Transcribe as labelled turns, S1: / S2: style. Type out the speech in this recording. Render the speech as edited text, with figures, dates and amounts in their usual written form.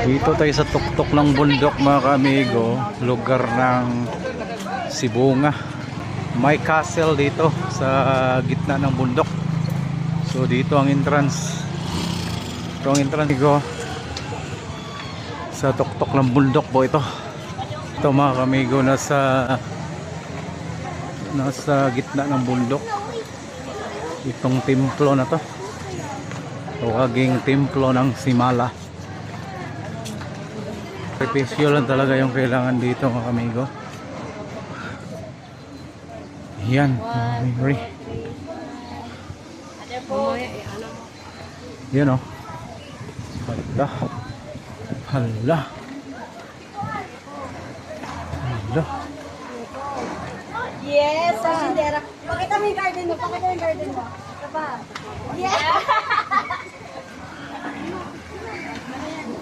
S1: Dito tayo sa tuktok ng bundok mga kaamigo, lugar ng Sibunga. May castle dito sa gitna ng bundok. So dito ang entrance. Ito ang entrance ko sa tuktok ng bundok po ito. Ito mga kaamigo, nasa gitna ng bundok. Itong templo na to, tawaging templo ng Simala. Sakripisyo lang talaga yung kailangan dito mga amigo. Yan, Mary. Yan o. Hala. Hala. Hala.
S2: Yes, sa sindera. Pakita mo yung garden mo. Pakita mo yung garden mo. Ito pa. Yeah.